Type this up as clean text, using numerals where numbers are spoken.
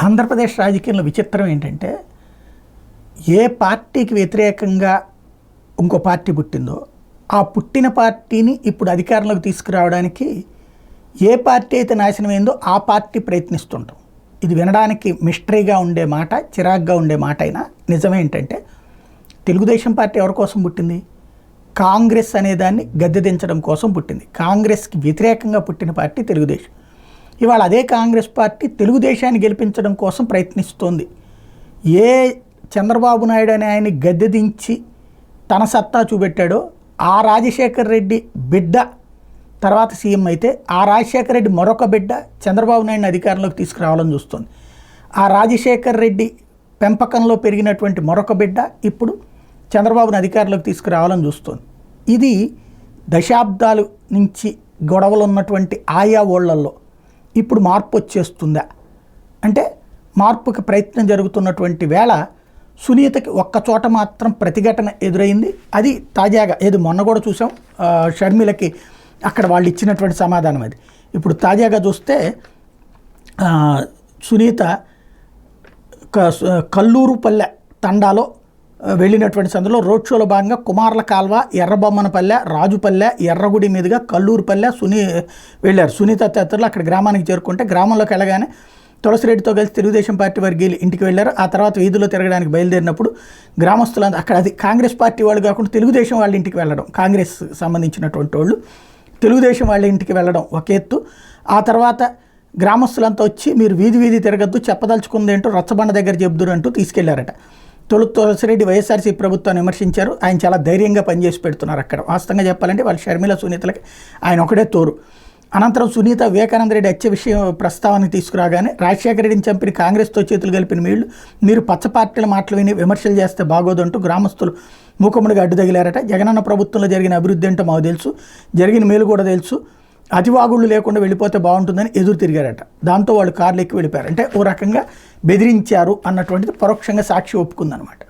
ఆంధ్రప్రదేశ్ రాజకీయంలో విచిత్రం ఏంటంటే, ఏ పార్టీకి వ్యతిరేకంగా ఇంకో పార్టీ పుట్టిందో, ఆ పుట్టిన పార్టీని ఇప్పుడు అధికారంలోకి తీసుకురావడానికి ఏ పార్టీ అయితే నాశనమైందో ఆ పార్టీ ప్రయత్నిస్తుంటాం. ఇది వినడానికి మిస్టరీగా ఉండే మాట, చిరాగ్గా ఉండే మాట అయినా నిజమేంటంటే, తెలుగుదేశం పార్టీ ఎవరి కోసం పుట్టింది? కాంగ్రెస్ అనేదాన్ని గద్దె దించడం కోసం పుట్టింది. కాంగ్రెస్కి వ్యతిరేకంగా పుట్టిన పార్టీ తెలుగుదేశం. ఇవాళ అదే కాంగ్రెస్ పార్టీ తెలుగుదేశాన్ని గెలిపించడం కోసం ప్రయత్నిస్తోంది. ఏ చంద్రబాబు నాయుడు అనే ఆయన్ని గద్దె దించి తన సత్తా చూపెట్టాడో ఆ రాజశేఖర్ రెడ్డి బిడ్డ తర్వాత సీఎం అయితే, ఆ రాజశేఖర్ రెడ్డి మరొక బిడ్డ చంద్రబాబు నాయుడిని అధికారంలోకి తీసుకురావాలని చూస్తుంది. ఆ రాజశేఖర్ రెడ్డి పెంపకంలో పెరిగినటువంటి మరొక బిడ్డ ఇప్పుడు చంద్రబాబుని అధికారంలోకి తీసుకురావాలని చూస్తుంది. ఇది దశాబ్దాలు నుంచి గొడవలు ఉన్నటువంటి ఆయా ఊళ్ళల్లో ఇప్పుడు మార్పు వచ్చేస్తుందా అంటే, మార్పుకి ప్రయత్నం జరుగుతున్నటువంటి వేళ సునీతకి ఒక్క చోట మాత్రం ప్రతిఘటన ఎదురైంది. అది తాజాగా ఏది మొన్న కూడా చూసాం, షర్మిలకి అక్కడ వాళ్ళు ఇచ్చినటువంటి సమాధానం అది. ఇప్పుడు తాజాగా చూస్తే సునీత కల్లూరుపల్లె తండాలో వెళ్ళినటువంటి సందులో రోడ్ షోలో భాగంగా కుమార్ల కాల్వ, ఎర్రబొమ్మనపల్లె, రాజుపల్లె, ఎర్రగుడి మీదుగా కల్లూరుపల్లె వెళ్ళారు. సునీత తదితరులు అక్కడ గ్రామానికి చేరుకుంటే, గ్రామంలోకి వెళ్ళగానే తులసిరెడ్డితో కలిసి తెలుగుదేశం పార్టీ వర్గీయులు ఇంటికి వెళ్ళారు. ఆ తర్వాత వీధుల్లో తిరగడానికి బయలుదేరినప్పుడు గ్రామస్తులంతా అక్కడ అది కాంగ్రెస్ పార్టీ వాళ్ళు కాకుండా తెలుగుదేశం వాళ్ళ ఇంటికి వెళ్ళడం, కాంగ్రెస్ సంబంధించినటువంటి వాళ్ళు తెలుగుదేశం వాళ్ళ ఇంటికి వెళ్ళడం ఒక ఎత్తు. ఆ తర్వాత గ్రామస్తులంతా వచ్చి మీరు వీధి వీధి తిరగద్దు, చెప్పదలుచుకుంది ఏంటో రచ్చబండ దగ్గర చెబుదురు అంటూ తీసుకెళ్లారట. తులసిరెడ్డి వైఎస్ఆర్సీపీ ప్రభుత్వాన్ని విమర్శించారు. ఆయన చాలా ధైర్యంగా పనిచేసి పెడుతున్నారు అక్కడ. వాస్తవంగా చెప్పాలంటే వాళ్ళు షర్మిల సునీతలకి ఆయన ఒకడే తోరు. అనంతరం సునీత వివేకానంద రెడ్డి హత్య విషయం ప్రస్తావనకు తీసుకురాగానే, రాజశేఖర రెడ్డిని చంపిన కాంగ్రెస్తో చేతులు కలిపిన మీరు పచ్చ పార్టీల మాటలు విని విమర్శలు చేస్తే బాగోదంటూ గ్రామస్తులు మూకముడిగా అడ్డు తగిలారట. జగనన్న ప్రభుత్వంలో జరిగిన అభివృద్ధి ఏంటో మాకు తెలుసు, జరిగిన మేలు కూడా తెలుసు, అతివాగుళ్ళు లేకుండా వెళ్ళిపోతే బాగుంటుందని ఎదురు తిరిగారట. దాంతో వాళ్ళు కార్లు ఎక్కి వెళ్ళిపోయారు. అంటే ఓ రకంగా బెదిరించారు అన్నటువంటిది పరోక్షంగా సాక్షి ఒప్పుకుందనమాట.